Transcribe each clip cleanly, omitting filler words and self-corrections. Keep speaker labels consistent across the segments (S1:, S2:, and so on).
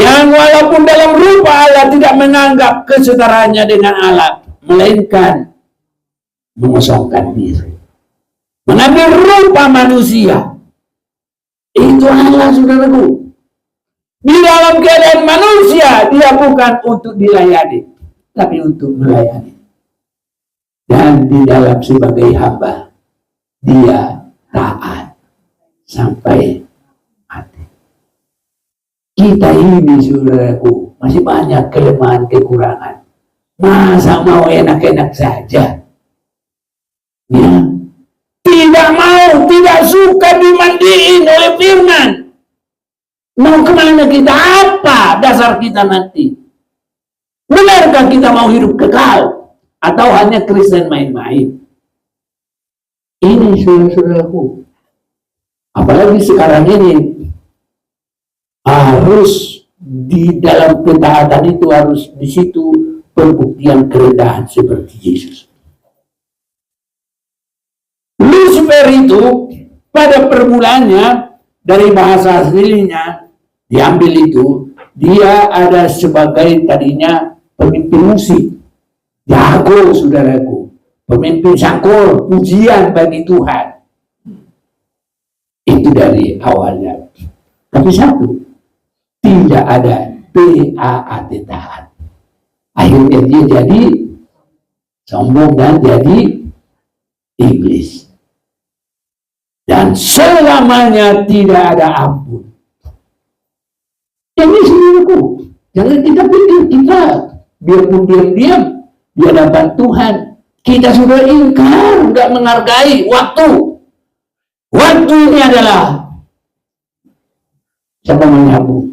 S1: yang walaupun dalam rupa Allah tidak menganggap kesetaranya dengan Allah, melainkan mengosongkan diri, mengambil rupa manusia. Itu Allah, saudaraku. Di dalam keadaan manusia, dia bukan untuk dilayani, tapi untuk melayani. Dan di dalam sebagai hamba, dia taat sampai mati. Kita ini, saudaraku, masih banyak kelemahan, kekurangan. Masa mau enak-enak saja? Ya. Tidak mau, tidak suka dimandiin oleh firman. Mau kemana kita? Apa dasar kita nanti? Benarkah kita mau hidup kekal? Atau hanya Kristen main-main? Ini saudara-saudaraku. Apalagi sekarang ini. Harus di dalam ketaatan itu, harus di situ pembuktian kerendahan seperti Yesus. Lucifer itu pada permulaannya, dari bahasa aslinya diambil itu, dia ada sebagai tadinya pemimpin musik, jago, saudaraku, pemimpin sangkor, pujian bagi Tuhan. Itu dari awalnya. Tapi satu, tidak ada taat, taat. Akhirnya dia jadi sombong dan jadi iblis. Dan selamanya tidak ada ampun. Ini saudaraku, jangan kita pikir kita biarpun diam-diam di hadapan Tuhan, kita sudah ingkar, nggak menghargai waktu. Waktu ini adalah siapa menyapu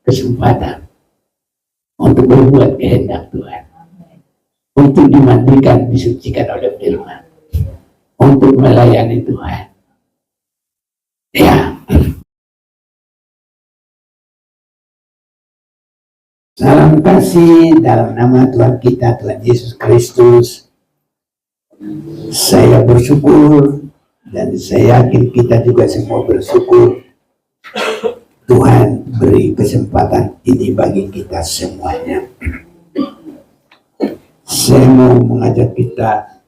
S1: kesempatan untuk berbuat kehendak Tuhan, untuk dimandikan, disucikan oleh firman, untuk melayani Tuhan. Ya. Salam kasih dalam nama Tuhan kita, Tuhan Yesus Kristus. Saya bersyukur dan saya yakin kita juga semua bersyukur Tuhan beri kesempatan ini bagi kita semuanya. Saya mau mengajak kita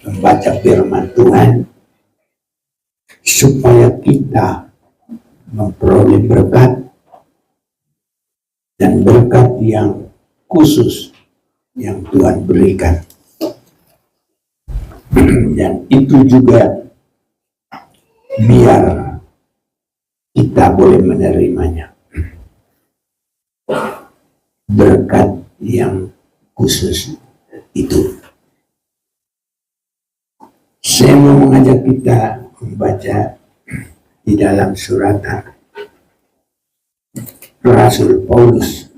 S1: membaca firman Tuhan supaya kita memperoleh berkat, dan berkat yang khusus yang Tuhan berikan. Dan itu juga biar kita boleh menerimanya. Berkat yang khusus itu. Saya mau mengajak kita membaca di dalam suratan Rasul Paulus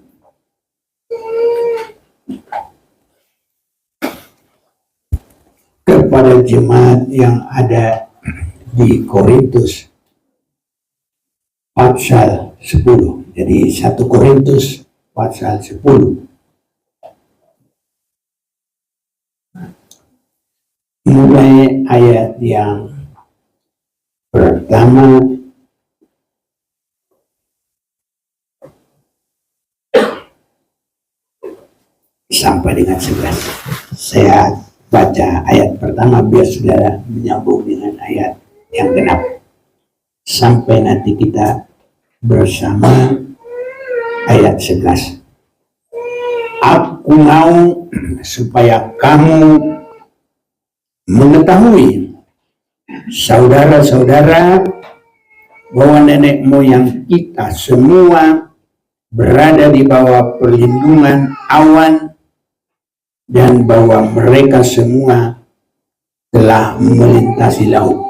S1: kepada jemaat yang ada di Korintus pasal 10. Jadi 1 Korintus pasal 10. Mulai ayat yang pertama sampai dengan 11. Saya baca ayat pertama biar saudara menyambung dengan ayat yang genap. Sampai nanti kita bersama ayat 11. Aku mau supaya kamu mengetahui, saudara-saudara, bahwa nenek moyang kita semua berada di bawah perlindungan awan, dan bahwa mereka semua telah melintasi laut.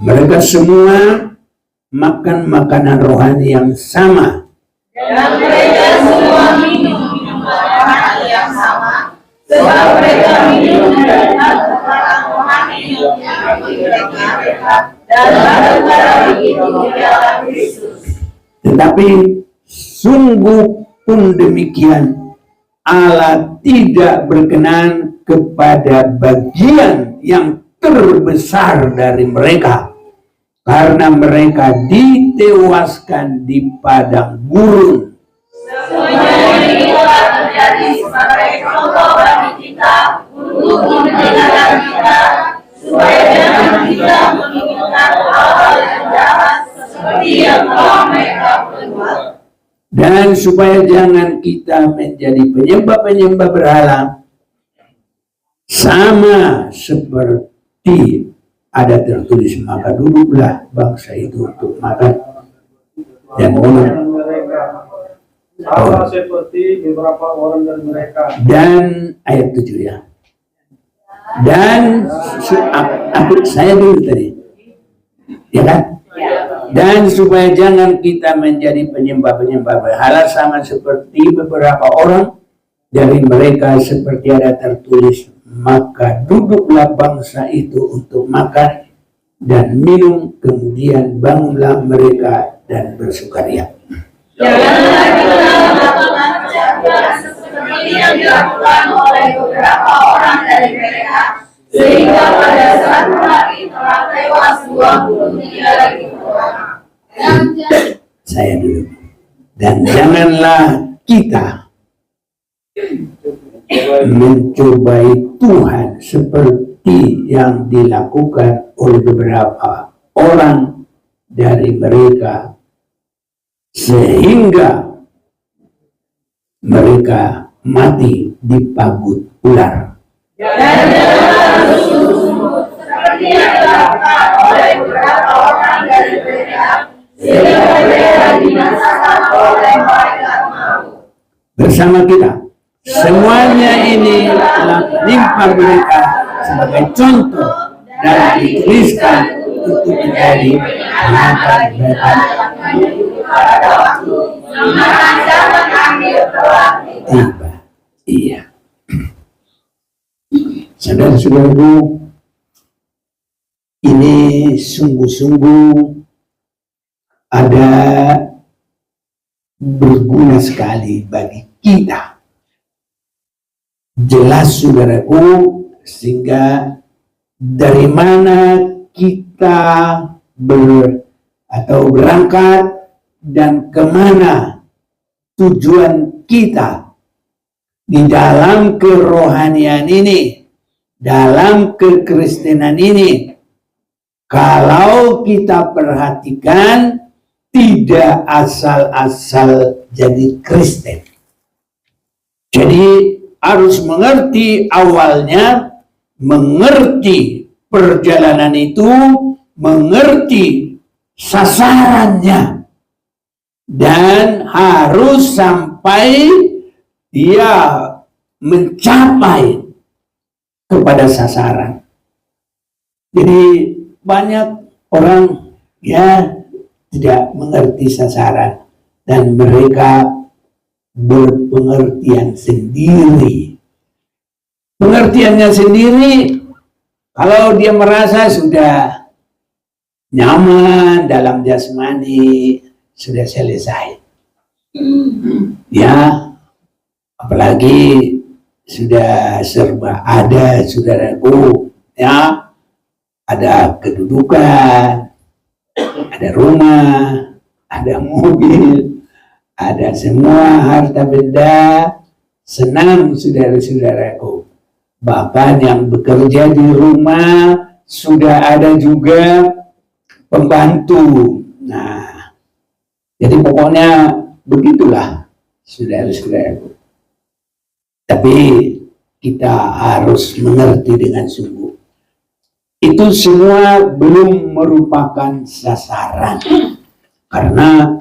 S1: Mereka semua makan makanan rohani yang sama,
S2: dan mereka semua minum rohani yang sama, sebab mereka minum dari makanan rohani yang mereka dan barang-barang itu ialah Kristus.
S1: Tetapi sungguh pun demikian, Allah tidak berkenan kepada bagian yang terbesar dari mereka, karena mereka ditewaskan di padang gurun.
S2: Semuanya ini telah terjadi sebagai contoh bagi kita untuk memperingatkan kita supaya jangan kita menginginkan hal-hal yang jahat seperti yang telah mereka perbuat,
S1: dan supaya jangan kita menjadi penyembah-penyembah berhala, sama seperti ada tertulis, maka duduklah bangsa itu untuk makan dan minum.
S3: Sama seperti beberapa orang dari mereka.
S1: Dan ayat 7 ya. Dan saya dulu tadi, ya kan? Dan supaya jangan kita menjadi penyembah-penyembah berhala, sama seperti beberapa orang dari mereka, seperti ada tertulis, maka duduklah bangsa itu untuk makan dan minum, kemudian bangunlah mereka dan bersukaria.
S2: janganlah kita melakukan percakapan seperti yang dilakukan oleh beberapa orang dari mereka, sehingga pada suatu hari telah tewas 23.000 orang.
S1: Saya dulu. Dan janganlah kita mencobai Tuhan seperti yang dilakukan oleh beberapa orang dari mereka, sehingga mereka mati dipagut ular.
S2: Dan janganlah bersungguh-sungguh seperti yang dilakukan oleh beberapa orang dari mereka, sehingga mereka dibinasakan oleh malaikat maut.
S1: Bersama kita, semuanya ini telah menimpa mereka sebagai contoh dan dituliskan untuk menjadi peringatan mereka.
S2: Pada waktu zaman akhir telah
S1: Tiba. Iya. Saudara-saudaraku, ini sungguh-sungguh ada berguna sekali bagi kita. Jelas saudaraku, sehingga dari mana kita berangkat dan kemana tujuan kita di dalam kerohanian ini, dalam kekristenan ini. Kalau kita perhatikan, tidak asal-asal jadi Kristen. Jadi harus mengerti awalnya, mengerti perjalanan itu, mengerti sasarannya, dan harus sampai dia mencapai kepada sasaran. Jadi banyak orang ya tidak mengerti sasaran dan mereka berpengertian sendiri. Pengertiannya sendiri, kalau dia merasa sudah nyaman dalam jasmani, sudah selesai. Ya, apalagi sudah serba ada, saudaraku, ya, ada kedudukan, ada rumah, ada mobil, ada semua harta benda, senang saudara-saudaraku. Bahkan yang bekerja di rumah sudah ada juga pembantu. Nah, jadi pokoknya begitulah saudara-saudaraku. Tapi kita harus mengerti dengan sungguh. Itu semua belum merupakan sasaran. Karena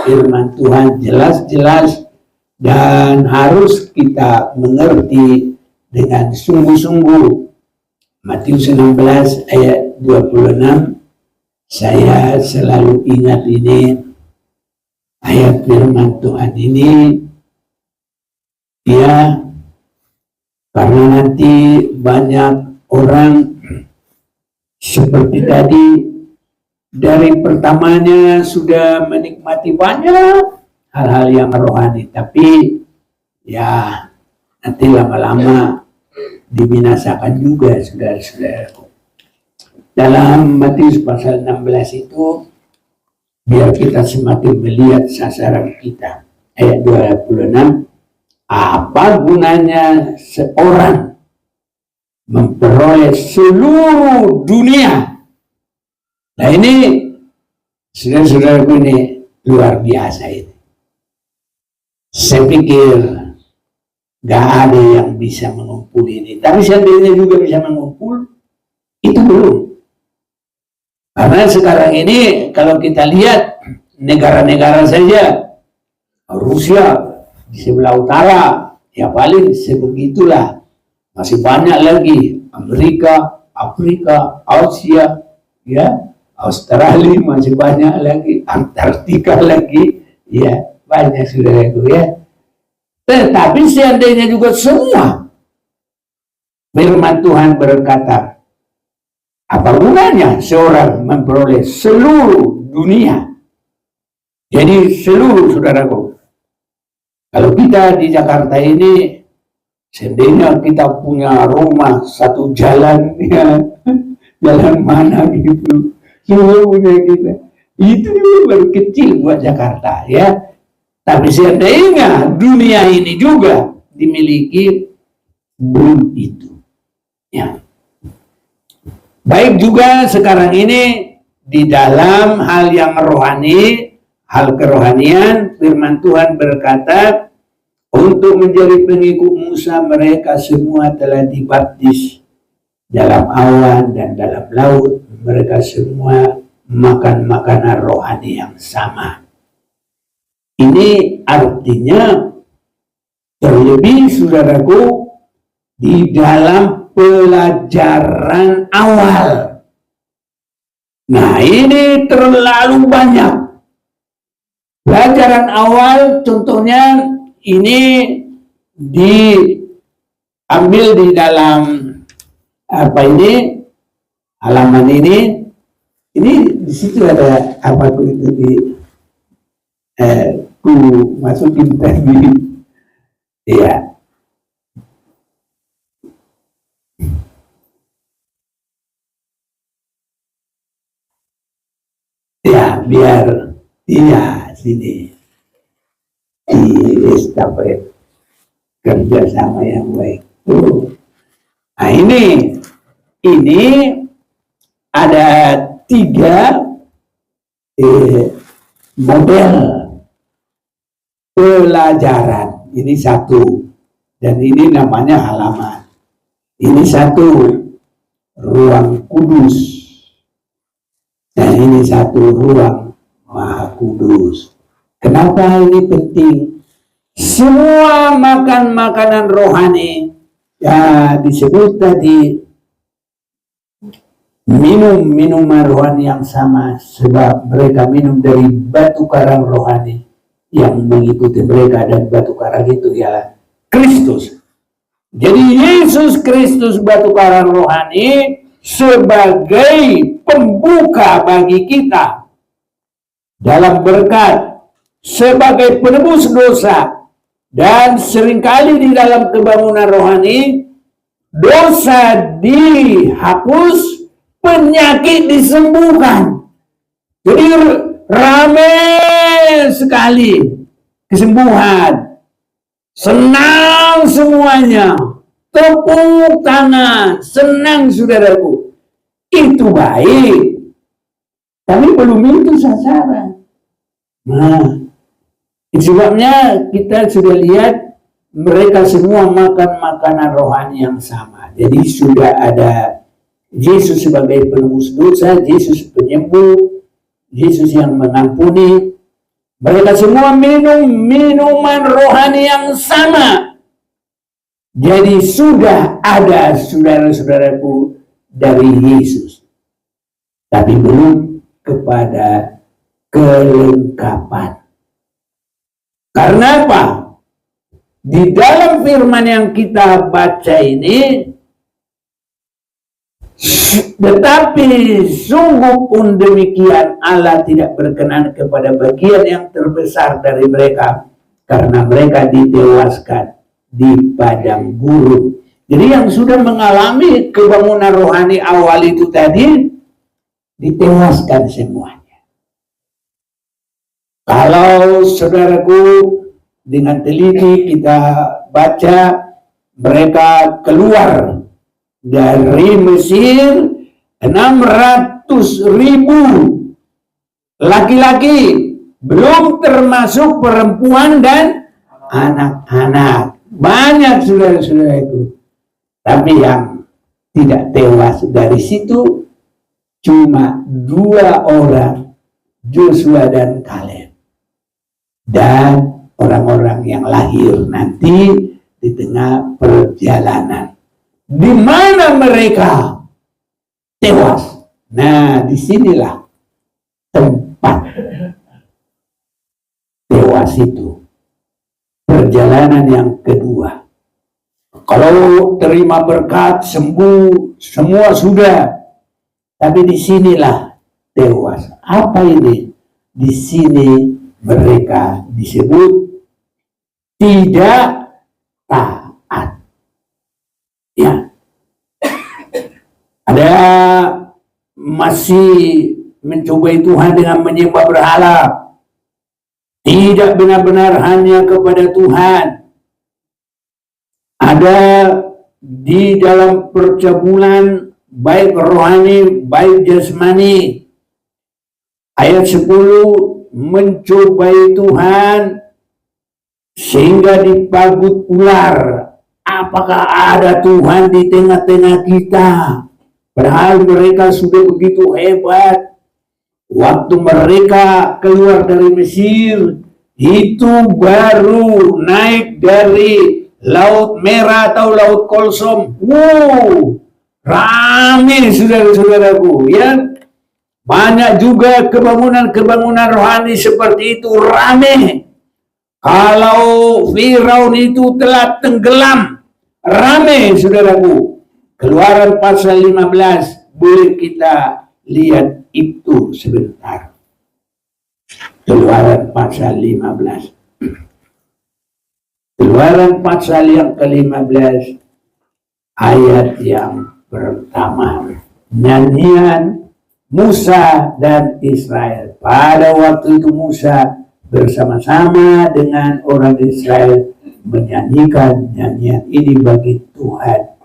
S1: firman Tuhan jelas-jelas dan harus kita mengerti dengan sungguh-sungguh. Matius 16 ayat 26, saya selalu ingat ini, ayat firman Tuhan ini, ya, karena nanti banyak orang seperti tadi, dari pertamanya sudah menikmati banyak hal-hal yang rohani, tapi ya nanti lama-lama dibinasakan juga, saudara-saudaraku. Dalam Matius pasal 16 itu, biar kita semakin melihat sasaran kita. Ayat 26, apa gunanya seorang memperoleh seluruh dunia? Nah ini, saudara-saudaraku, ini luar biasa ini. Saya pikir gak ada yang bisa mengumpul ini. Tapi seandainya juga bisa mengumpul, itu belum. Karena sekarang ini kalau kita lihat negara-negara saja, Rusia di sebelah utara, ya paling sebegitulah. Masih banyak lagi, Amerika, Afrika, Asia, ya, Australia masih banyak lagi, Antartika lagi, ya banyak saudaraku ya. Tetapi seandainya juga semua, firman Tuhan berkata, apa gunanya seorang memperoleh seluruh dunia? Jadi seluruh, saudaraku. Kalau kita di Jakarta ini, seandainya kita punya rumah satu jalan, ya, jalan mana gitu, semua punya kita. Itu baru kecil buat Jakarta, ya. Tapi seandainya dunia ini juga dimiliki, belum itu. Ya. Baik juga sekarang ini di dalam hal yang rohani, hal kerohanian, firman Tuhan berkata, untuk menjadi pengikut Musa mereka semua telah dibaptis dalam awan dan dalam laut. Mereka semua makan makanan rohani yang sama. Ini artinya terlebih, saudaraku, di dalam pelajaran awal. Nah ini terlalu banyak. Pelajaran awal contohnya ini diambil di dalam apa ini, halaman ini di situ ada apa itu di ku masukin tadi, ya. Ya, biar iya sini di estafet kerjasama yang baik. Nah ini ada 3 model pelajaran. Ini satu, dan ini namanya halaman. Ini satu, ruang kudus. Dan ini satu, ruang Maha Kudus. Kenapa ini penting? Semua makan makanan rohani, ya disebut tadi, minum minuman rohani yang sama, sebab mereka minum dari batu karang rohani yang mengikuti mereka, dan batu karang itu ialah Kristus. Jadi Yesus Kristus batu karang rohani sebagai pembuka bagi kita dalam berkat, sebagai penebus dosa, dan seringkali di dalam kebangunan rohani dosa dihapus, penyakit disembuhkan. Jadi ramai sekali kesembuhan, senang semuanya, tepuk tangan, senang saudaraku. Itu baik, tapi belum itu sasaran. Nah, sebabnya kita sudah lihat mereka semua makan makanan rohani yang sama. Jadi sudah ada Yesus sebagai penebus dosa, Yesus penyembuh, Yesus yang mengampuni. Mereka semua minum minuman rohani yang sama. Jadi sudah ada, saudara-saudaraku, dari Yesus. Tapi belum kepada kelengkapan. Karena apa? Di dalam firman yang kita baca ini, tetapi sungguh pun demikian Allah tidak berkenan kepada bagian yang terbesar dari mereka, karena mereka ditewaskan di padang gurun. Jadi yang sudah mengalami kebangunan rohani awal itu tadi ditewaskan semuanya. Kalau saudaraku dengan teliti kita baca, mereka keluar dari Mesir 600.000 laki-laki, belum termasuk perempuan dan anak-anak. Banyak saudara-saudara itu. Tapi yang tidak tewas dari situ cuma 2 orang, Joshua dan Kaleb. Dan orang-orang yang lahir nanti di tengah perjalanan. Di mana mereka tewas? Nah, disinilah tempat tewas itu. Perjalanan yang kedua. Kalau terima berkat, sembuh, semua sudah. Tapi disinilah tewas. Apa ini? Di sini mereka disebut tidak taat. Ya. Ada masih mencobai Tuhan dengan menyembah berhala. Tidak benar-benar hanya kepada Tuhan. Ada di dalam percabulan baik rohani, baik jasmani. Ayat 10, mencobai Tuhan sehingga dipagut ular. Apakah ada Tuhan di tengah-tengah kita? Padahal mereka sudah begitu hebat. Waktu mereka keluar dari Mesir, itu baru naik dari Laut Merah atau Laut Kolsom. Wow, rame saudara-saudaraku, ya. Banyak juga kebangunan-kebangunan rohani seperti itu, rame. Kalau Firaun itu telah tenggelam, rame saudaraku. Keluaran pasal 15, boleh kita lihat itu sebentar. Keluaran pasal 15. Keluaran pasal yang ke-15 ayat yang pertama. Nyanyian Musa dan Israel. Pada waktu itu Musa bersama-sama dengan orang Israel menyanyikan nyanyian ini bagi Tuhan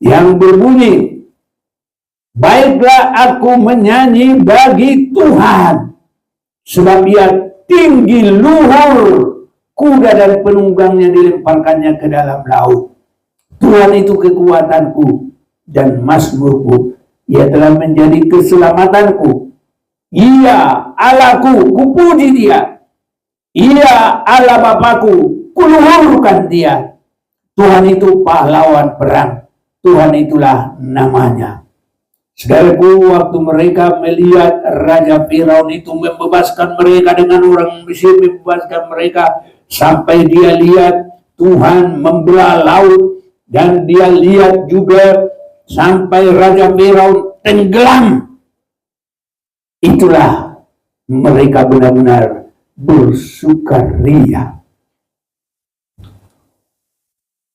S1: yang berbunyi, baiklah aku menyanyi bagi Tuhan, sebab ia tinggi luhur, kuda dan penunggangnya dilemparkannya ke dalam laut. Tuhan itu kekuatanku dan mazmurku, ia telah menjadi keselamatanku. Ia Allahku, kupuji dia. Ia Allah Bapakku, kuluhurkan dia. Tuhan itu pahlawan perang, Tuhan itulah namanya. Saudaraku, waktu mereka melihat Raja Firaun itu membebaskan mereka dengan orang Mesir, membebaskan mereka, sampai dia lihat Tuhan membelah laut, dan dia lihat juga sampai Raja Firaun tenggelam. Itulah mereka benar-benar bersukaria.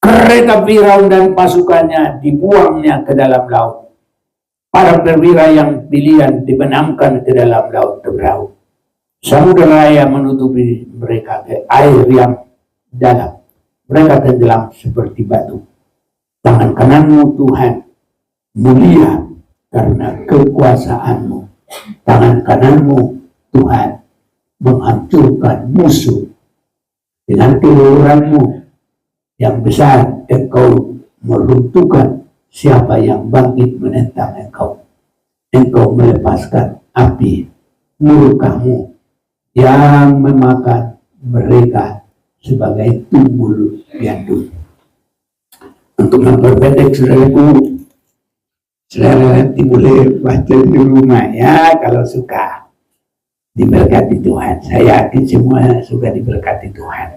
S1: Kereta Firaun dan pasukannya dibuangnya ke dalam laut. Para perwira yang pilihan dibenamkan ke dalam laut Tebrau. Samudera yang menutupi mereka ke air yang dalam. Mereka tenggelam seperti batu. Tangan kananmu Tuhan mulia karena kekuasaanmu. Tangan kananmu Tuhan menghancurkan musuh. Dengan keluhuranmu yang besar engkau meruntuhkan siapa yang bangkit menentang engkau. Engkau melepaskan api murkamu yang memakan mereka sebagai tumbul gandum. Untuk memperpendek saudaraku, saudara nanti boleh baca di rumah ya kalau suka. Diberkati Tuhan. Saya yakin semua suka diberkati Tuhan.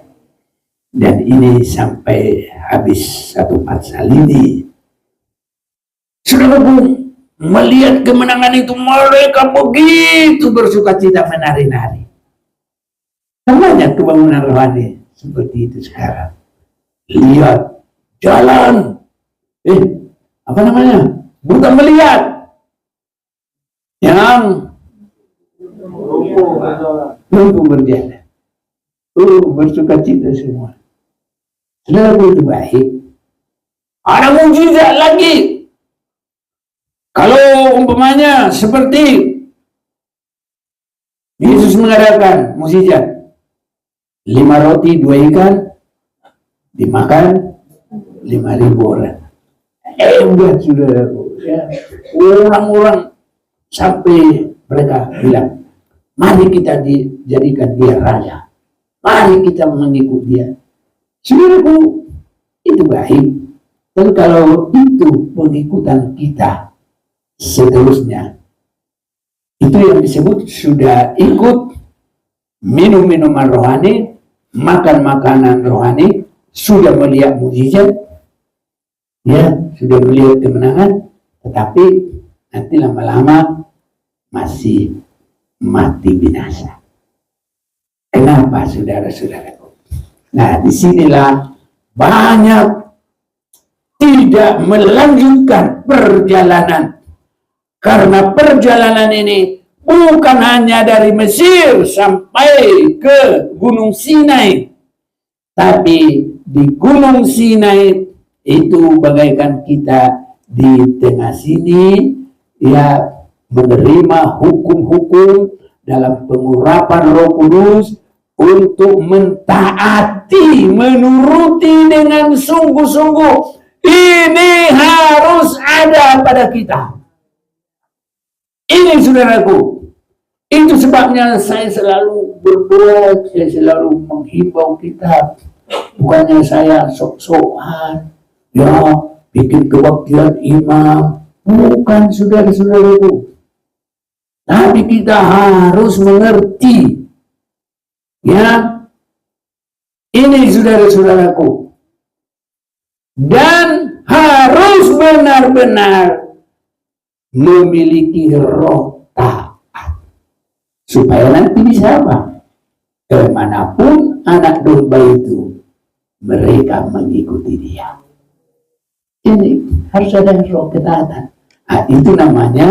S1: Dan ini sampai habis satu pasal ini. Saudaraku, melihat kemenangan itu mereka begitu bersukacita menari-nari. Banyak kebangunan rohani seperti itu sekarang. Lihat jalan apa namanya? Buta melihat. Yang lumpuh berjalan. Bersuka cita semua. Saudara, itu baik. Ada mujizat lagi. Kalau umpamanya seperti Yesus mengadakan mujizat, 5 roti 2 ikan dimakan 5.000 orang. Hebat, saudaraku. Ya. Orang-orang sampai mereka bilang, mari kita dijadikan dia raja. Mari kita mengikut dia. Saudaraku, itu baik. Dan kalau itu pengikutan kita seterusnya, itu yang disebut sudah ikut minum minuman rohani, makan makanan rohani, sudah melihat mujizat, ya, sudah melihat kemenangan, tetapi nanti lama-lama masih mati binasa. Kenapa, saudara-saudaraku? Nah, disinilah banyak tidak melanjutkan perjalanan. Karena perjalanan ini bukan hanya dari Mesir sampai ke Gunung Sinai. Tapi di Gunung Sinai itu bagaikan kita di tengah sini, ya, menerima hukum-hukum dalam pengurapan Roh Kudus untuk mentaati, menuruti dengan sungguh-sungguh. Ini harus ada pada kita. Ini, saudaraku, itu sebabnya saya selalu berdoa, saya selalu menghimbau kita. Bukannya saya sok-sokan, ya, bikin kebaktian imam. Bukan, saudara-saudaraku. Tapi kita harus mengerti, ya, ini, saudara-saudaraku, dan harus benar-benar memiliki roh taat, supaya nanti bisa apa? Kemanapun anak domba itu, mereka mengikuti dia. Ini harus ada roh ketaatan. Nah, itu namanya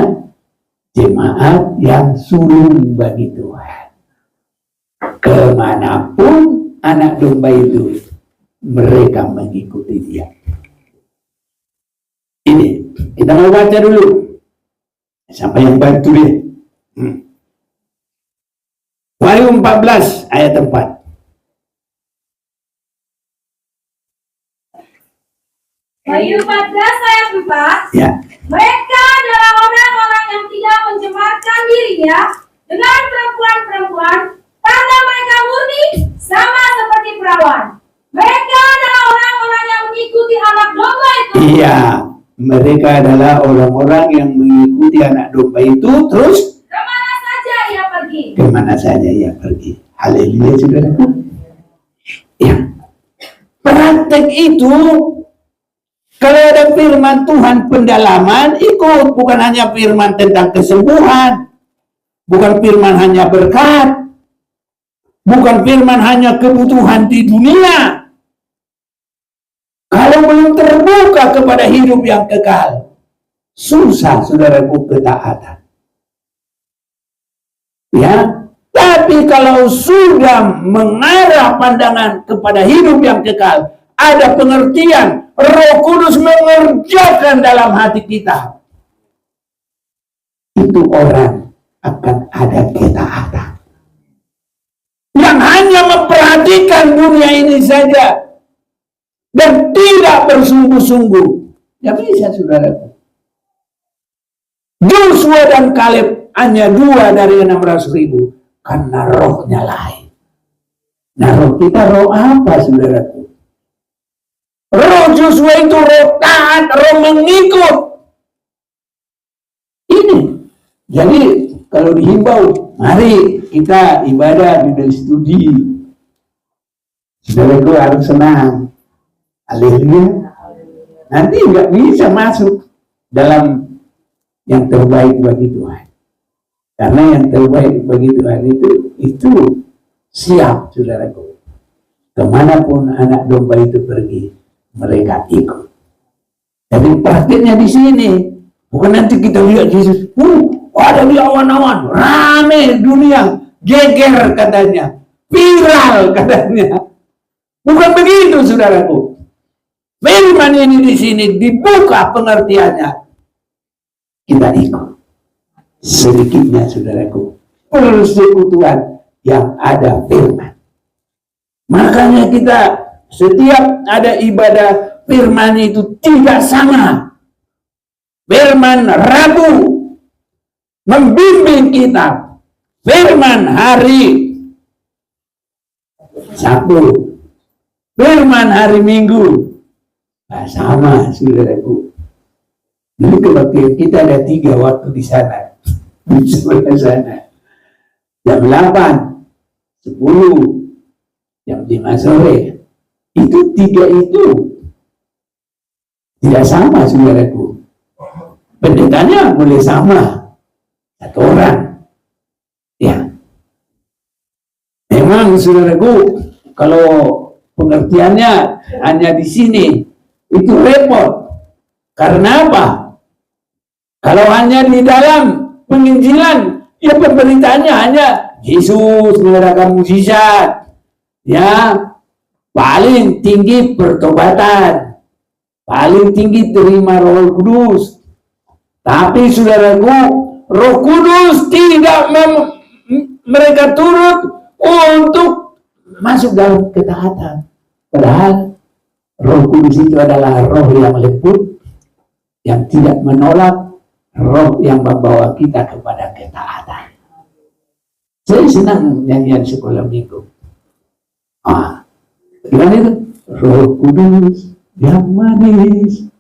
S1: jemaat yang sulung bagi Tuhan. Kemanapun anak domba itu, mereka mengikuti dia. Ini kita mau baca dulu sampai yang bantu deh. Wahyu 14 ayat 4.
S2: Wahyu 14 ayat 4.
S1: Ya.
S2: Mereka adalah orang-orang yang tidak mencemarkan dirinya dengan perempuan-perempuan, karena mereka murni sama seperti perawan. Mereka adalah orang-orang yang mengikuti anak domba itu.
S1: Iya, mereka adalah orang-orang yang mengikuti anak domba itu, terus
S2: kemana saja ia pergi.
S1: Kemana saja ia pergi. Haleluya, saudaraku. Ya, praktek itu, kalau ada firman Tuhan pendalaman, ikut. Bukan hanya firman tentang kesembuhan, bukan firman hanya berkat, bukan firman hanya kebutuhan di dunia. Kalau belum terbuka kepada hidup yang kekal, susah, saudaraku, ketaatan. Ya, tapi kalau sudah mengarah pandangan kepada hidup yang kekal, ada pengertian, Roh Kudus mengerjakan dalam hati kita, itu orang akan ada ketaatan. Yang hanya memperhatikan dunia ini saja dan tidak bersungguh-sungguh, ya bisa, saudaraku. Joshua dan Kaleb hanya 2 dari 600.000 karena rohnya lain. Nah, roh kita roh apa, saudaraku? Roh Joshua itu roh taat, roh mengikut. Ini. Jadi kalau dihimbau, mari kita ibadah Bible studi. Saudaraku harus senang. Haleluya. Nanti nggak bisa masuk dalam yang terbaik bagi Tuhan. Karena yang terbaik bagi Tuhan itu siap, saudaraku. Kemanapun anak domba itu pergi, mereka ikut. Jadi praktiknya di sini. Bukan nanti kita lihat Yesus, ada di awan-awan, rame dunia, geger katanya, viral katanya. Bukan begitu, saudaraku. Firman ini di sini dibuka pengertiannya. Kita ikut. Sedikitnya, saudaraku, persekutuan yang ada firman. Makanya kita setiap ada ibadah firman itu tidak sama. Firman Rabu membimbing kita. Firman hari Sabtu, firman hari Minggu, nah, sama, saudaraku. Dulu kebaktian kita ada 3 waktu di sana, di sebelah sana. Jam 8, 10, jam 5 sore. Itu 3 itu tidak sama, saudaraku. Pendetanya boleh sama, 1 orang. Ya. Memang, saudaraku, kalau pengertiannya hanya di sini, itu repot. Karena apa? Kalau hanya di dalam penginjilan, ya pemberitaannya hanya Yesus mengadakan mukjizat. Ya, paling tinggi pertobatan, paling tinggi terima Roh Kudus. Tapi saudaraku, Roh Kudus tidak mereka turut untuk masuk dalam ketaatan. Padahal Roh Kudus itu adalah roh yang lembut, yang tidak menolak, roh yang membawa kita kepada ketaatan. Saya senang nyanyian sekolah minggu. Gimana itu? Roh Kudus yang manis.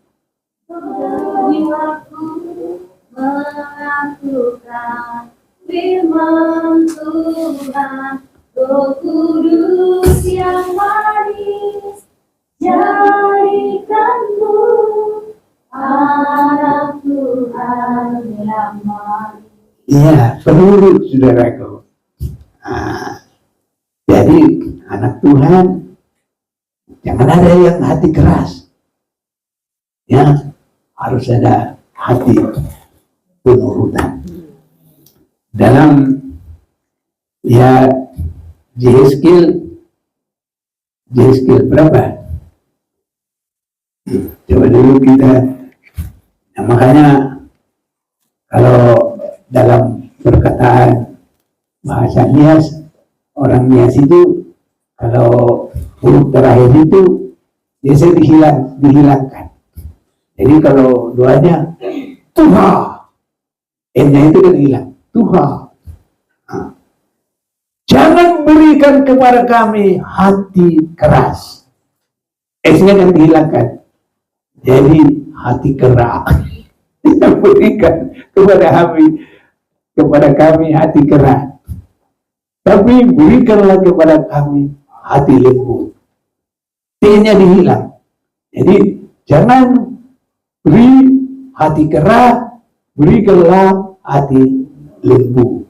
S2: Melakukan firman Tuhan, Roh Kudus yang manis, jadikanmu anak Tuhan yang manis.
S1: Iya, penurut, saudaraku. Jadi anak Tuhan jangan ada yang hati keras. Ya, harus ada hati penurutan. Dalam ya Yehezkiel berapa? Coba dulu kita. Nah, makanya kalau dalam perkataan bahasa Nias, orang Nias itu kalau huruf terakhir itu biasanya dihilangkan. Jadi kalau doanya Tuhan, N-nya itu kan hilang. Tuhan, jangan berikan kepada kami hati keras. S-nya kan dihilangkan. Jadi hati keras. Yang berikan kepada kami hati keras. Tapi berikanlah kepada kami hati lembut. T-nya dihilang. Jadi jangan beri hati keras, berikanlah hati lembut.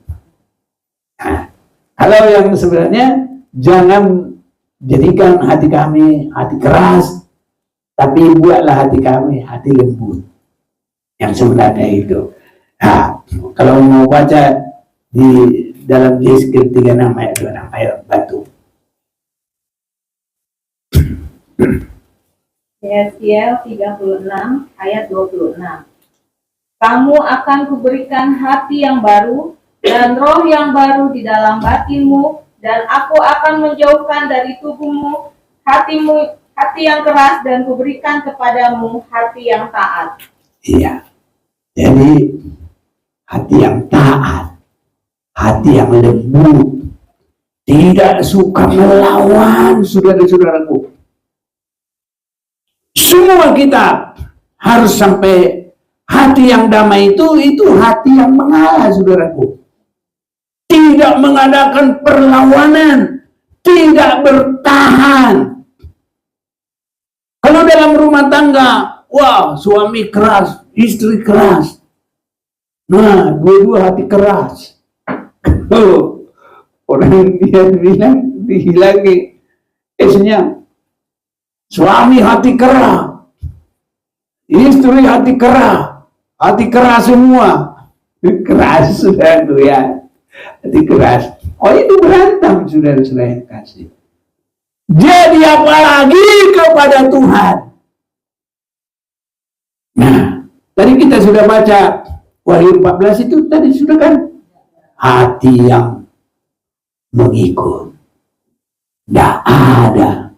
S1: Nah, kalau yang sebenarnya jangan jadikan hati kami hati keras, tapi buatlah hati kami hati lembut. Yang sebenarnya itu. Nah, kalau mau baca di dalam Yehezkiel 36 ayat 26 ayat batu.
S4: Yehezkiel 36 ayat 26. Kamu akan kuberikan hati yang baru dan roh yang baru di dalam batinmu, dan aku akan menjauhkan dari tubuhmu hati yang keras, dan kuberikan kepadamu hati yang taat.
S1: Iya. Jadi hati yang taat, hati yang lembut, tidak suka melawan, saudara-saudaraku. Semua kita harus sampai hati yang damai itu hati yang mengalah, saudaraku. Tidak mengadakan perlawanan, tidak bertahan. Kalau dalam rumah tangga, wah, suami keras, istri keras. Nah, dua-dua hati keras. Oh, orang dia bilang dihilangi S-nya. Suami hati keras, Istri hati keras semua. Keras sudah tuh ya. Hati keras. Oh itu berantem saudara-saudara yang kasih. Jadi apalagi kepada Tuhan. Nah, tadi kita sudah baca Wahyu 14 itu tadi sudah kan. Hati yang mengikut. Tidak ada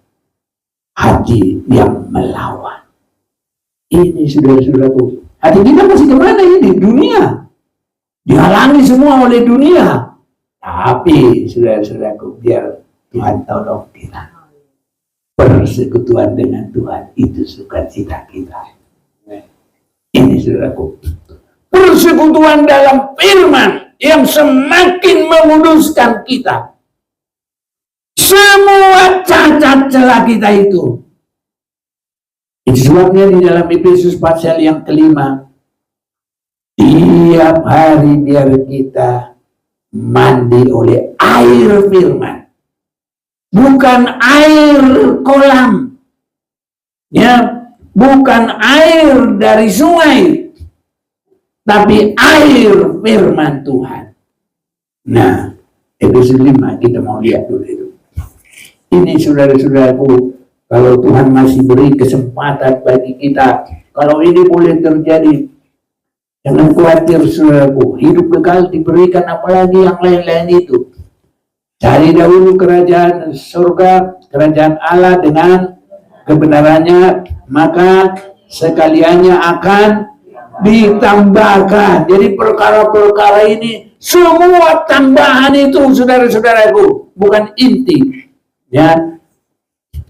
S1: hati yang melawan. Ini saudara-saudaraku. Hati kita masih kemana ini? Dunia. Dihalangi semua oleh dunia. Tapi saudara-saudaraku, biar Tuhan tolong kita. Persekutuan dengan Tuhan itu sukacita kita. Ini saudaraku. Persekutuan dalam firman yang semakin menguduskan kita. Semua cacat celah kita itu. Itu sebabnya di dalam Efesus pasal yang kelima, tiap hari biar kita mandi oleh air firman, bukan air kolam, ya, bukan air dari sungai, tapi air firman Tuhan. Nah, Efesus 5 kita mau lihat dulu itu. Ini saudara-saudaraku, kalau Tuhan masih beri kesempatan bagi kita, kalau ini boleh terjadi, jangan khawatir saudaraku, hidup kekal diberikan, apalagi yang lain-lain itu. Cari dahulu kerajaan surga, kerajaan Allah dengan kebenarannya, maka sekaliannya akan ditambahkan. Jadi perkara-perkara ini semua tambahan itu saudara-saudaraku, bukan inti. Ya,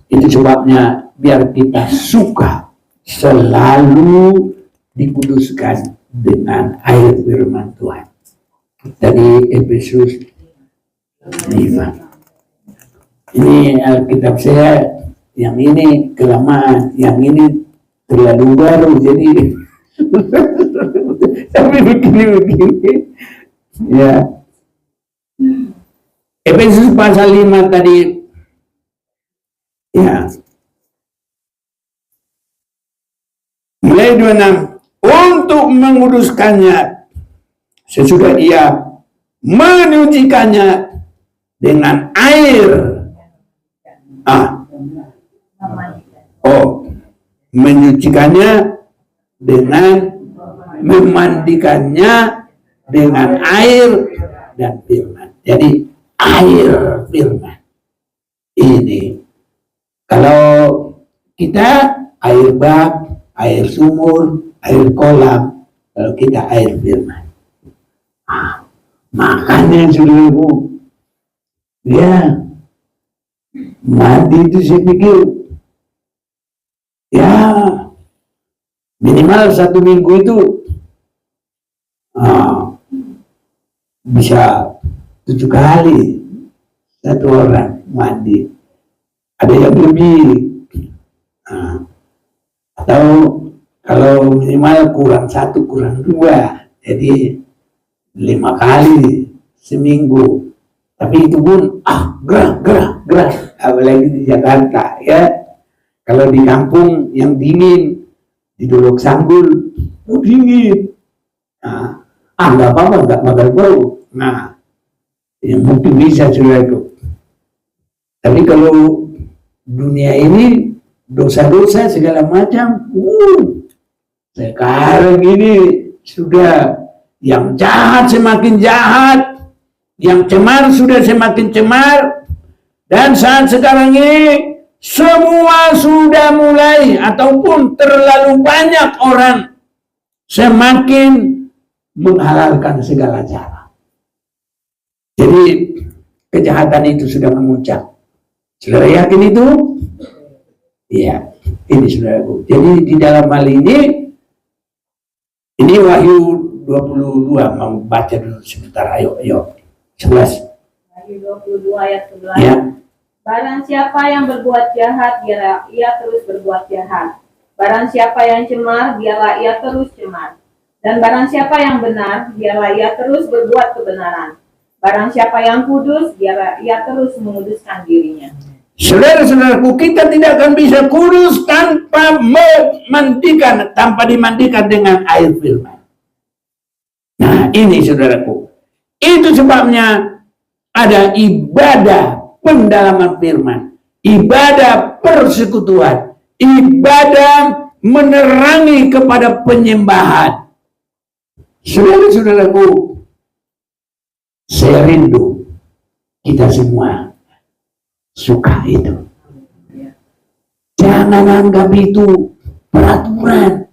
S1: itu sebabnya biar kita suka selalu dikuduskan dengan air firman Tuhan. Dari Efesus 5. Ini Alkitab saya, yang ini kelamaan, yang ini terlalu baru, jadi tapi begini. Ya. Efesus pasal 5 tadi. Ya. Mulai 26, untuk menguduskannya sesudah ia menyucikannya dengan air. Menyucikannya dengan memandikannya dengan air dan firman. Jadi air firman ini. Kalau kita air bak, air sumur, air kolam, kalau kita air firman. Makanya saudaraku, ya, mandi itu saya pikir, ya, minimal 1 minggu itu bisa 7 kali satu orang mandi. Ada yang lebih, atau kalau minimal kurang 1 kurang 2, jadi 5 kali seminggu. Tapi itu pun gerah, apalagi di Jakarta ya. Kalau di kampung yang dingin, di Dolok Sanggul, dingin. Nggak apa-apa, nggak bakal bau. Nah, yang mungkin bisa saudaraku. Tapi kalau dunia ini dosa-dosa segala macam, sekarang ini sudah yang jahat semakin jahat, yang cemar sudah semakin cemar, dan saat sekarang ini semua sudah mulai ataupun terlalu banyak orang semakin menghalalkan segala cara. Jadi kejahatan itu sudah memuncak. Saudara yakin itu? Iya, ini saudaraku. Jadi di dalam hal ini Wahyu 22, mau baca dulu sebentar, ayo 11.
S4: Wahyu 22 ayat 11.
S1: Ya.
S4: Barang siapa yang berbuat jahat, biarlah ia terus berbuat jahat. Barang siapa yang cemar, biarlah ia terus cemar. Dan barang siapa yang benar, biarlah ia terus berbuat kebenaran. Barang siapa yang kudus, biarlah ia terus menguduskan dirinya.
S1: Saudara-saudaraku, kita tidak akan bisa kudus tanpa dimandikan dengan air firman. Nah, ini saudaraku. Itu sebabnya ada ibadah pendalaman firman, ibadah persekutuan, ibadah menerangi kepada penyembahan. Saudara-saudaraku, saya rindu kita semua suka itu. Jangan anggap itu peraturan.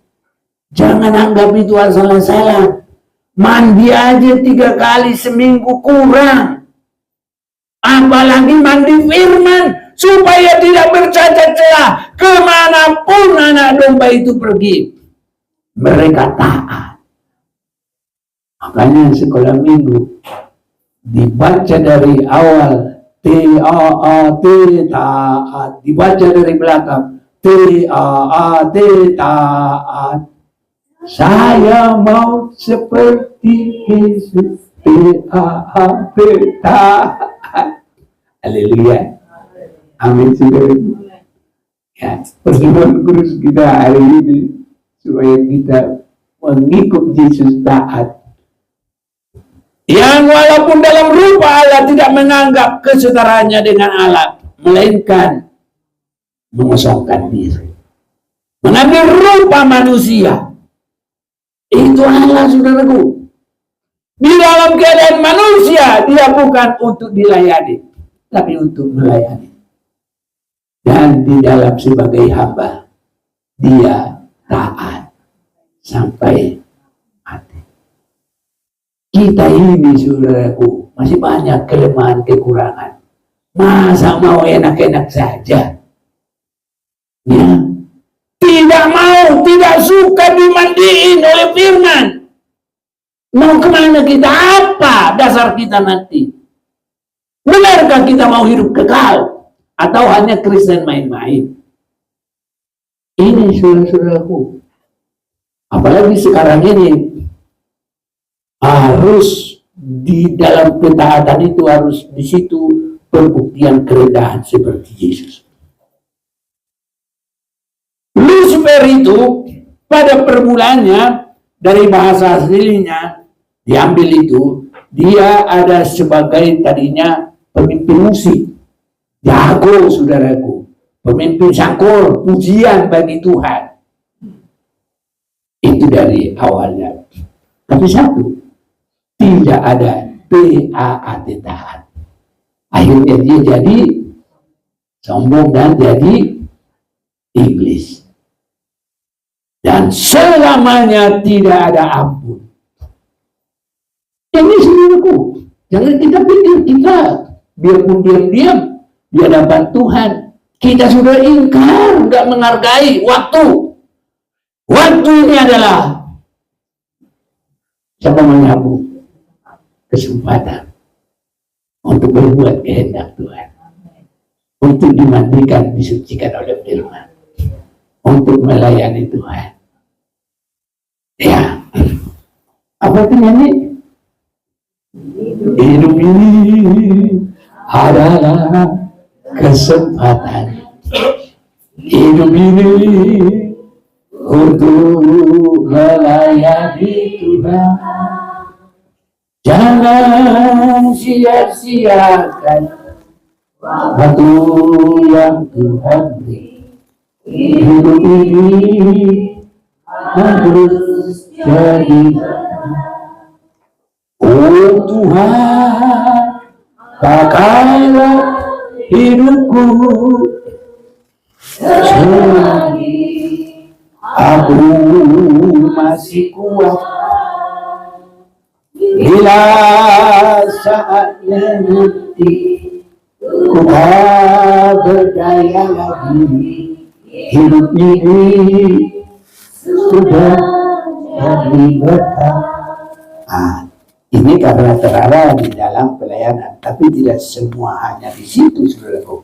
S1: Jangan anggap itu asal-asalan. Mandi aja 3 kali seminggu kurang. Apalagi mandi firman supaya tidak bercacat celah. Kemanapun anak domba itu pergi, mereka taat. Makanya sekolah minggu dibaca dari awal T-A-A-T, taat. Dibaca dari belakang T-A-A-T, taat. Saya mau seperti Yesus, T-A-A-T, taat. Haleluya. Amin, saudara. Ya, pertemuan kudus kita hari ini supaya kita mengikut Yesus, taat. Yang walaupun dalam rupa Allah tidak menganggap kesetaraannya dengan Allah, melainkan mengosongkan diri, mengambil rupa manusia. Itu Allah, saudaraku. Di dalam keadaan manusia, dia bukan untuk dilayani, tapi untuk melayani. Dan di dalam sebagai hamba, dia taat sampai mati. Kita ini, saudaraku, masih banyak kelemahan, kekurangan. Masa mau enak-enak saja? Ya. Tidak mau, tidak suka dimandiin oleh firman. Mau kemana kita? Apa dasar kita nanti? Benarkah kita mau hidup kekal? Atau hanya Kristen main-main? Ini, saudara-saudaraku. Apalagi sekarang ini, harus di dalam ketaatan itu harus di situ pembuktian kerendahan seperti Yesus. Lucifer itu pada permulaannya dari bahasa aslinya diambil itu, dia ada sebagai tadinya pemimpin musik, jago, saudaraku, pemimpin syukur, pujian bagi Tuhan. Itu dari awalnya. Tapi satu, tidak ada taat, taat. Akhirnya dia jadi sombong dan jadi iblis. Dan selamanya tidak ada ampun. Ini saudaraku, jangan kita pikir kita biarpun diam-diam di hadapan Tuhan, kita sudah ingkar, nggak menghargai waktu. Waktu ini adalah siapa menyapu kesempatan untuk berbuat kehendak Tuhan, untuk dimandikan, disucikan oleh firman, untuk melayani Tuhan. Ya, apa itu nyanyi? Hidup ini adalah kesempatan. Hidup ini untuk melayani Tuhan. Jangan sia-siakan waktu yang Tuhan beri. Hidup ini harus jadi. Oh Tuhan, pakailah hidupku selagi aku masih kuat. Bila saatnya nanti ku tak berdaya lagi, hidup ini sudah jadi berkah. Ini karena terarah di dalam pelayanan, tapi tidak semua hanya di situ, saudaraku.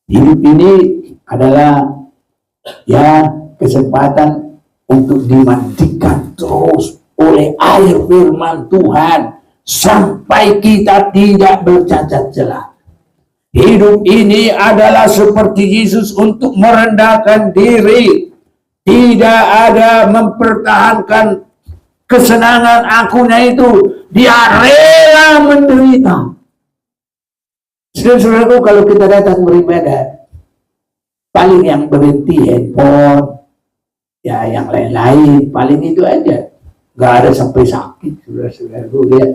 S1: Hidup ini adalah ya kesempatan untuk dimandikan terus oleh air firman Tuhan sampai kita tidak bercacat celah. Hidup ini adalah seperti Yesus untuk merendahkan diri. Tidak ada mempertahankan kesenangan akunya itu. Dia rela menderita. Saudara-saudaraku, kalau kita datang beribadah, paling yang berhenti handphone, ya yang lain-lain, paling itu aja. Gak ada sampai sakit, saudara-saudaraku, lihat.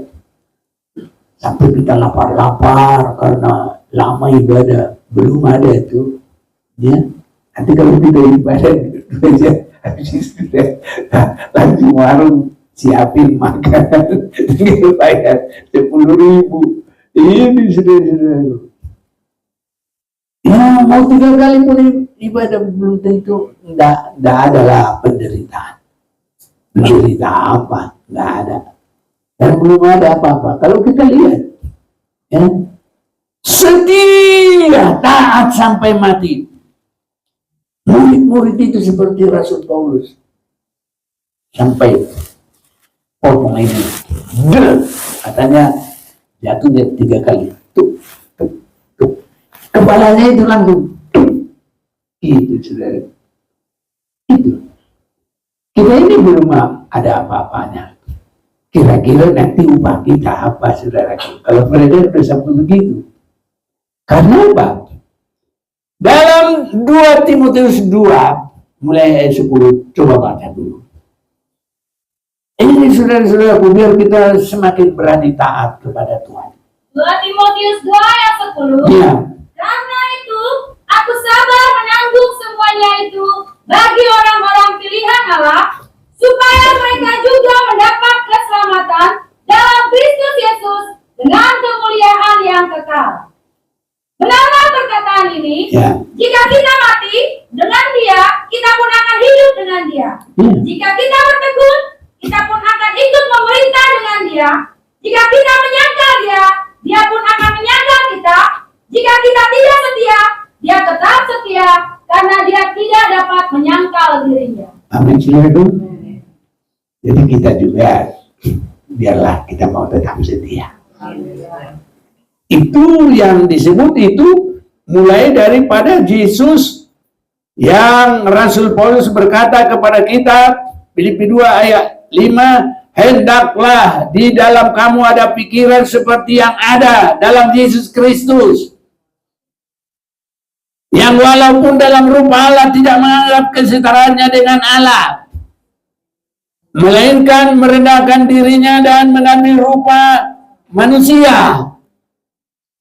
S1: Sampai kita lapar-lapar karena lama ibadah, belum ada tuh. Ya, nanti kalau kita ibadah gitu aja, habis itu langsung warung siapin makan, tinggal bayar 10.000. Ini saudara-saudara. Ya, mau 3 kali pun ibadah belum tentu enggak ada lah penderitaan. Menderita apa? Enggak ada. Dan belum ada apa-apa. Kalau kita lihat, ya, setia, taat sampai mati. Murid-murid itu seperti Rasul Paulus. Sampai potong ini. Katanya jatuhnya 3 kali. Tuh. Kepalanya itu langsung. Itu saudara. Itu. Kita ini belum ada apa-apanya. Kira-kira nanti upah kita apa, saudaraku? Kalau mereka sudah sampai begitu. Karena apa? Dalam 2 Timotius 2, mulai ayat 10, coba baca dulu. Ini saudara-saudaraku, biar kita semakin berani taat kepada Tuhan.
S2: 2 Timotius 2 ayat 10.
S1: Ya.
S2: Karena itu, aku sabar menanggung semuanya itu bagi orang-orang pilihan Allah, supaya mereka juga mendapat keselamatan dalam Kristus Yesus dengan kemuliaan yang kekal. Benarlah perkataan ini,
S1: Ya.
S2: jika kita mati dengan Dia, kita pun akan hidup dengan Dia.
S1: Ya.
S2: Jika kita bertekun, kita pun akan ikut memerintah dengan Dia. Jika kita menyangkal Dia, Dia pun akan menyangkal kita. Jika kita tidak setia, Dia tetap setia, karena Dia tidak dapat menyangkal dirinya.
S1: Amin, saudaraku. Jadi kita juga, biarlah kita mau tetap setia. Itu yang disebut itu mulai daripada Yesus yang Rasul Paulus berkata kepada kita, Filipi 2 ayat 5, hendaklah di dalam kamu ada pikiran seperti yang ada dalam Yesus Kristus, yang walaupun dalam rupa Allah tidak menganggap kesetaraannya dengan Allah, melainkan merendahkan dirinya dan mengambil rupa manusia.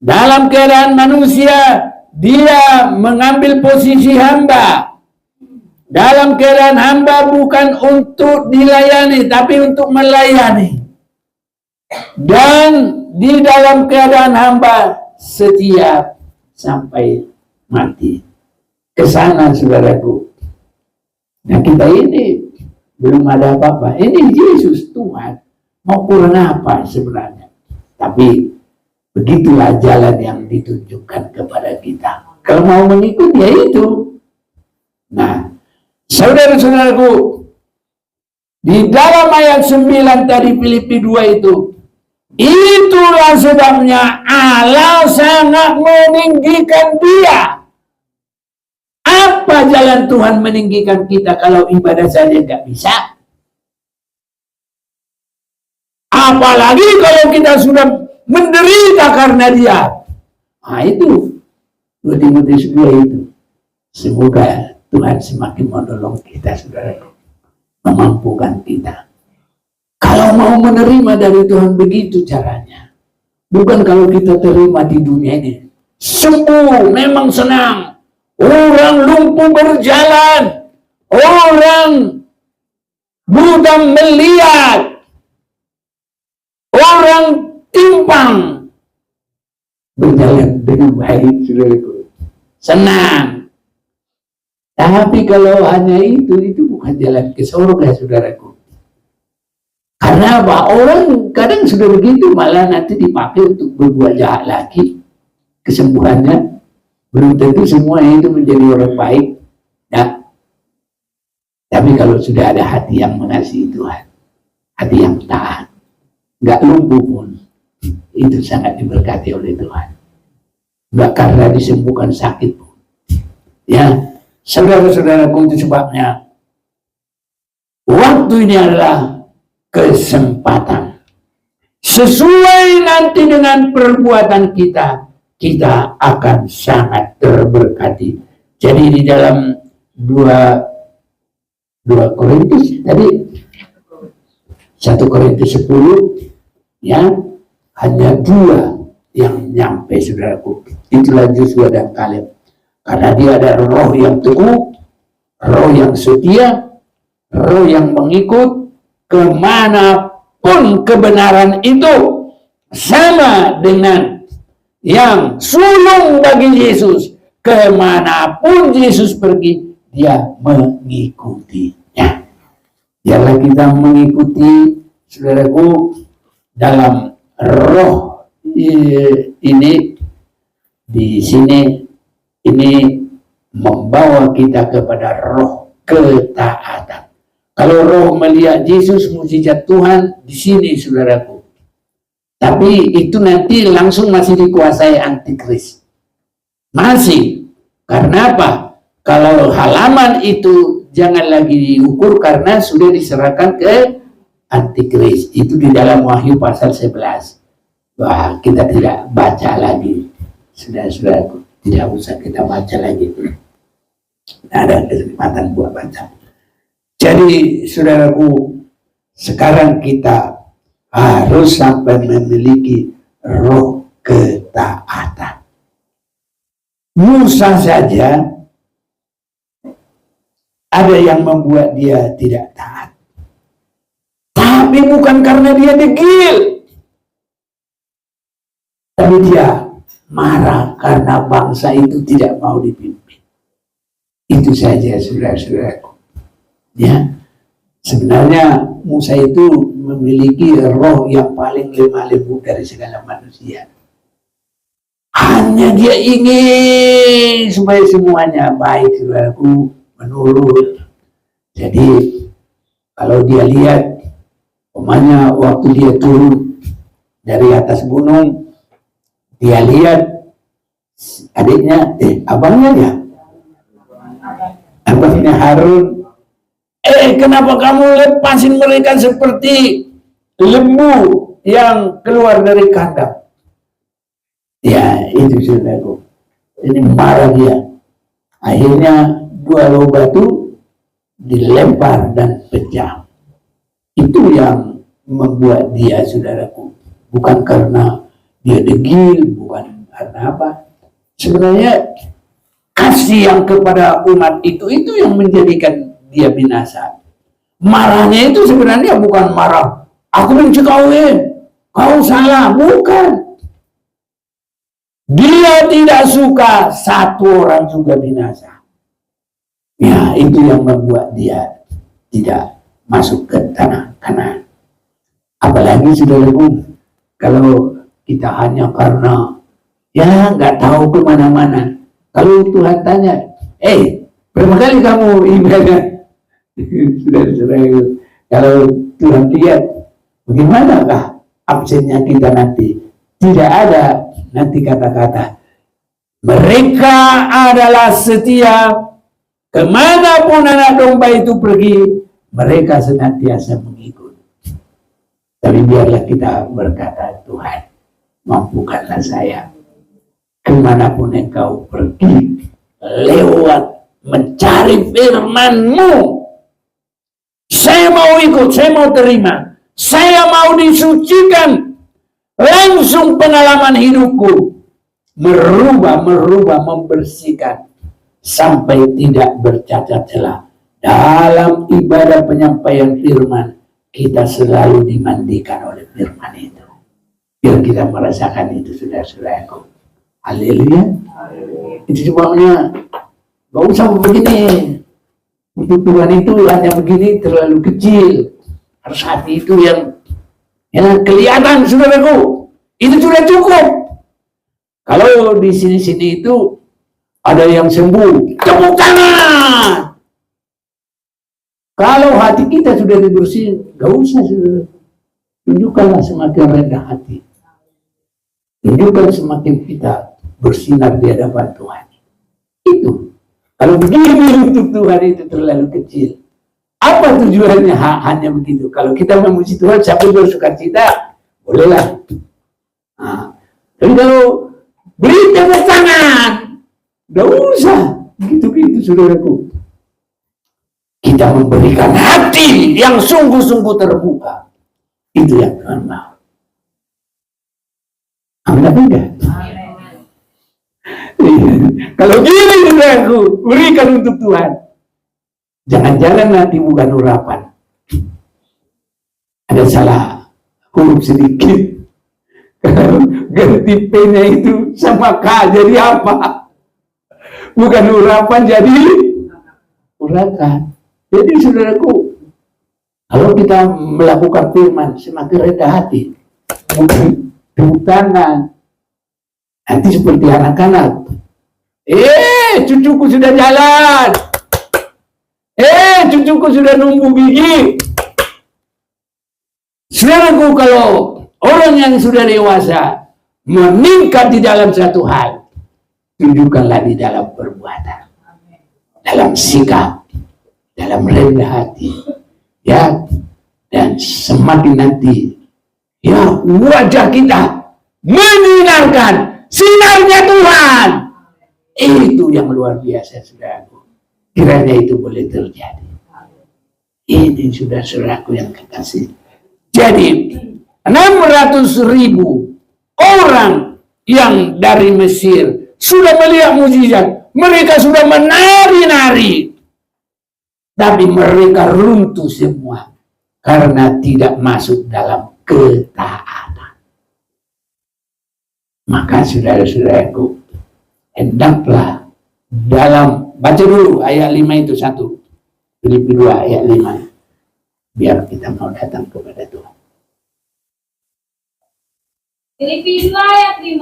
S1: Dalam keadaan manusia, dia mengambil posisi hamba. Dalam keadaan hamba bukan untuk dilayani, tapi untuk melayani. Dan di dalam keadaan hamba setia sampai mati. Kesana, saudaraku. Nah, kita ini belum ada apa-apa. Ini Yesus Tuhan. Mau kurang apa sebenarnya? Tapi begitulah jalan yang ditunjukkan kepada kita. Kalau mau mengikut, ya itu. Nah, saudara-saudaraku, di dalam ayat 9 tadi Filipi 2 itu, itulah sebabnya Allah sangat meninggikan Dia. Apa jalan Tuhan meninggikan kita kalau ibadah saja nggak bisa? Apalagi kalau kita sudah menderita karena Dia. Nah itu 2 Timotius 2 itu. Semoga Tuhan semakin menolong kita, saudara, memampukan kita. Kalau mau menerima dari Tuhan, begitu caranya. Bukan kalau kita terima di dunia ini sembuh, memang senang. Orang lumpuh berjalan, orang buta melihat, orang timpang berjalan dengan baik, saudaraku. Senang. Tapi kalau hanya itu bukan jalan ke surga, saudaraku. Karena apa? Orang kadang sudah begitu, malah nanti dipakai untuk berbuat jahat lagi. Kesembuhannya belum tentu semuanya itu menjadi orang baik. Ya. Tapi kalau sudah ada hati yang mengasihi Tuhan, hati yang taat, nggak lumpuh pun, itu sangat diberkati oleh Tuhan. Nggak karena disembuhkan sakit. Ya, saudara-saudaraku, itu sebabnya waktu ini adalah kesempatan. Sesuai nanti dengan perbuatan kita, kita akan sangat terberkati. Jadi di dalam 2 Korintus tadi, 1 Korintus 10, ya, hanya 2 yang nyampe, saudaraku. Itulah Joshua dan Kaleb. Karena dia ada roh yang teguh, roh yang setia, roh yang mengikut kemanapun kebenaran itu, sama dengan yang sulung bagi Yesus. Kemanapun Yesus pergi, dia mengikutinya. Biarlah kita mengikuti, saudaraku, dalam roh ini. Di sini ini membawa kita kepada roh ketaatan. Kalau roh melihat Yesus, mujizat Tuhan di sini, saudaraku. Tapi itu nanti langsung masih dikuasai antikris. Masih. Karena apa? Kalau halaman itu jangan lagi diukur karena sudah diserahkan ke antikris. Itu di dalam Wahyu pasal 11. Wah, kita tidak baca lagi. Saudara-saudaraku, tidak usah kita baca lagi. Tidak ada kesempatan buat baca. Jadi, saudaraku, sekarang kita harus sampai memiliki roh ketaatan. Musa saja ada yang membuat dia tidak taat. Tapi bukan karena dia degil. Tapi dia marah karena bangsa itu tidak mau dipimpin. Itu saja, saudara-saudaraku. Ya, sebenarnya Musa itu memiliki roh yang paling lemah lembut dari segala manusia. Hanya dia ingin supaya semuanya baik, saudaraku, menurut. Jadi kalau dia lihat, umpamanya waktu dia turun dari atas gunung, dia lihat adiknya, abangnya ya, abangnya Harun, kenapa kamu lepasin mereka seperti lembu yang keluar dari kandang? Ya, itu saudaraku. Ini marah dia. Akhirnya 2 loh batu dilempar dan pecah. Itu yang membuat dia, saudaraku. Bukan karena dia degil, bukan karena apa. Sebenarnya kasih yang kepada umat itu yang menjadikan dia binasa. Marahnya itu sebenarnya bukan marah, aku benci kau, kau salah, bukan. Dia tidak suka satu orang juga binasa. Ya, itu yang membuat dia tidak masuk ke tanah Kanaan. Apalagi, saudaraku, kalau kita hanya karena ya nggak tahu kemana-mana. Kalau Tuhan tanya, berapa kali kamu ibadah? Saudara-saudara, kalau Tuhan lihat bagaimanakah absennya kita nanti, tidak ada nanti kata-kata mereka adalah setia kemanapun anak domba itu pergi, mereka senantiasa mengikut. Tapi biarlah kita berkata, Tuhan, mampukanlah saya kemanapun engkau pergi lewat mencari firman-Mu. Saya mau ikut, saya mau terima, saya mau disucikan. Langsung pengalaman hidupku merubah, membersihkan sampai tidak bercacat celah. Dalam ibadah penyampaian firman, kita selalu dimandikan oleh firman itu. Biar kita merasakan itu, saudara-saudaraku. Haleluya. Itu sebabnya gak usah begini. Untuk Tuhan itu hanya begini terlalu kecil. Harus hati itu yang kelihatan, saudaraku. Itu sudah cukup. Kalau di sini-sini itu ada yang sembuh, tepuk tangan. Kalau hati kita sudah dibersihin, gak usah, saudara. Tunjukkanlah semakin rendah hati. Tunjukkan semakin kita bersinar di hadapan Tuhan. Itu. Kalau begini untuk Tuhan itu terlalu kecil. Apa tujuannya hanya begitu? Kalau kita memuji Tuhan sampai bersuka cita, bolehlah. Nah, tapi kalau beri tepuk tangan, gak usah. Begitu-begitu saudaraku. Kita memberikan hati yang sungguh-sungguh terbuka. Itu yang Tuhan mau. Amin, amin. Kalau gini saudaraku, berikan untuk Tuhan. Jangan-jangan nanti bukan urapan. Ada salah huruf sedikit. Kalau ganti P-nya itu sama K, jadi apa? Bukan urapan, jadi urakan. Jadi saudaraku, kalau kita melakukan firman semakin rendah hati, bukan tepuk tangan. Nanti seperti anak-anak. Cucuku sudah jalan. Cucuku sudah numbuh gigi. Saudaraku, kalau orang yang sudah dewasa meningkat di dalam satu hal, tunjukkanlah di dalam perbuatan, dalam sikap, dalam rendah hati, ya, dan semakin nanti, ya, wajah kita menyinarkan sinarnya Tuhan. Itu yang luar biasa, saudaraku. Kiranya itu boleh terjadi. Ini sudah saudaraku yang kekasih. Jadi 600.000 orang yang dari Mesir sudah melihat mujizat. Mereka sudah menari-nari. Tapi mereka runtuh semua karena tidak masuk dalam ketaatan. Maka saudara-saudaraku, hendaklah dalam, baca dulu ayat 5 itu satu, Filipi 2 ayat 5, biar kita mau datang kepada Tuhan.
S4: Filipi 2 ayat 5,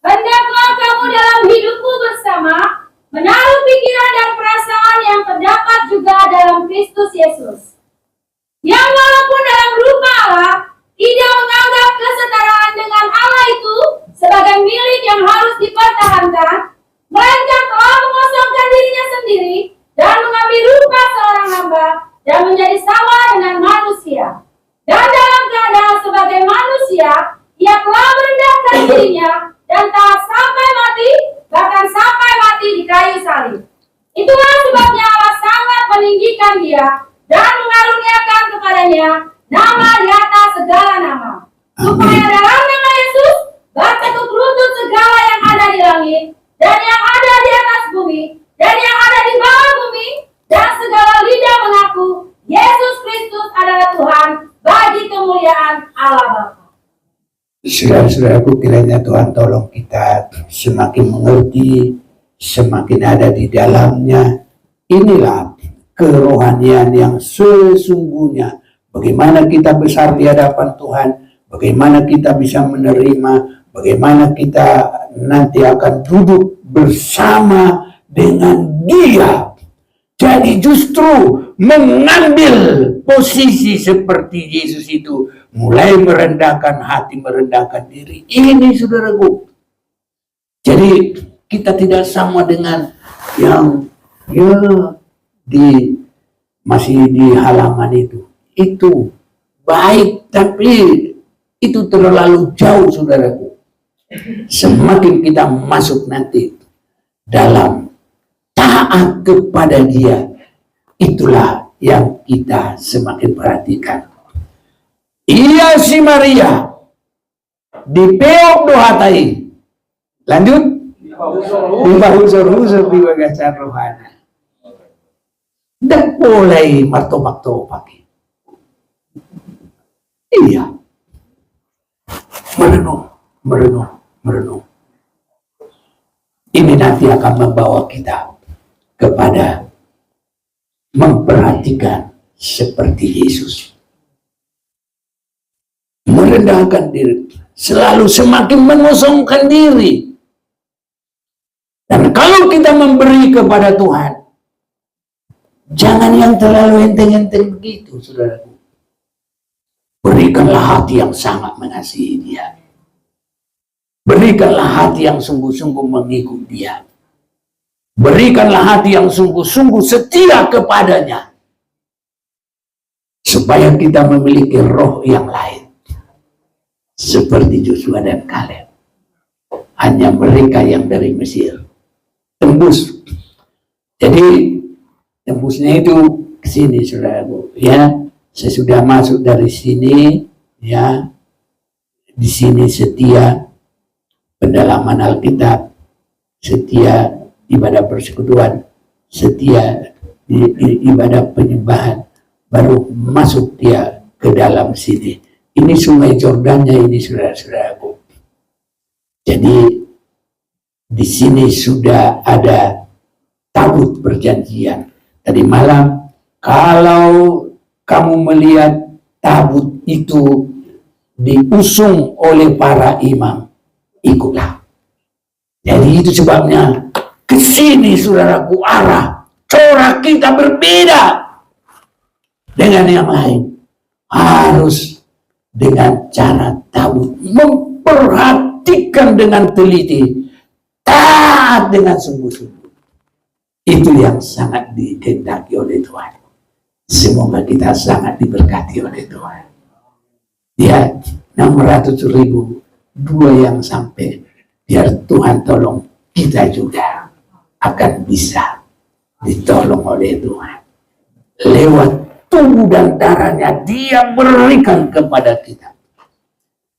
S4: hendaklah kamu dalam hidupmu bersama menaruh pikiran dan perasaan yang terdapat juga dalam Kristus Yesus, yang walaupun dalam rupa Allah tidak menganggap kesetaraan dengan Allah itu sebagai milik yang harus dipertahankan, melainkan telah mengosongkan dirinya sendiri dan mengambil rupa seorang hamba dan menjadi sama dengan manusia. Dan dalam keadaan sebagai manusia, ia telah merendahkan dirinya dan taat sampai mati, bahkan sampai mati di kayu salib. Itulah sebabnya Allah sangat meninggikan dia dan mengaruniakan kepadanya nama di atas segala nama, supaya dalam nama Yesus bertekuk lutut segala yang ada di langit dan yang ada di atas bumi dan yang ada di bawah bumi, dan segala lidah mengaku Yesus Kristus adalah Tuhan, bagi kemuliaan Allah Bapa.
S1: Saudara-saudaraku, kiranya Tuhan tolong kita semakin mengerti, semakin ada di dalamnya. Inilah kerohanian yang sesungguhnya. Bagaimana kita besar di hadapan Tuhan, bagaimana kita bisa menerima, bagaimana kita nanti akan duduk bersama dengan Dia. Jadi justru mengambil posisi seperti Yesus itu, mulai merendahkan hati, merendahkan diri. Ini saudaraku. Jadi kita tidak sama dengan yang masih di halaman itu. Itu baik, tapi itu terlalu jauh saudaraku. Semakin kita masuk nanti dalam taat kepada Dia, itulah yang kita semakin perhatikan. Iya si Maria dipeok dohatai. Lanjut. Dibahusur-husur di bagasan rohana. Dan mulai martopak-topak. Iya. Merenung. Ini nanti akan membawa kita kepada memperhatikan seperti Yesus. Merendahkan diri. Selalu semakin mengosongkan diri. Dan kalau kita memberi kepada Tuhan, jangan yang terlalu enteng-enteng begitu, saudaraku. Berikanlah hati yang sangat mengasihi Dia. Berikanlah hati yang sungguh-sungguh mengikut Dia. Berikanlah hati yang sungguh-sungguh setia kepadanya. Supaya kita memiliki roh yang lain. Seperti Joshua dan Kaleb. Hanya mereka yang dari Mesir. Tembus. Jadi tembusnya itu ke sini, saudaraku. Ya, sesudah masuk dari sini, ya, di sini setia pendalaman Alkitab, setia ibadah persekutuan, setia ibadah penyembahan, baru masuk dia ke dalam sini. Ini sungai Jordannya ini, saudara-saudaraku. Jadi di sini sudah ada tabut perjanjian. Tadi malam, kalau kamu melihat tabut itu diusung oleh para imam, ikutlah. Jadi itu sebabnya ke sini, saudaraku, arah corak kita berbeda dengan yang lain. Harus dengan cara tabut, memperhatikan dengan teliti, taat dengan sungguh-sungguh. Itu yang sangat dikehendaki oleh Tuhan. Semoga kita sangat diberkati oleh Tuhan. Ya, 600.000, 2 yang sampai. Biar Tuhan tolong kita juga akan bisa ditolong oleh Tuhan. Lewat tubuh dan darahnya Dia berikan kepada kita.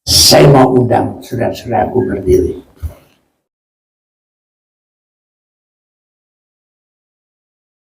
S1: Saya mau undang saudara-saudaraku berdiri.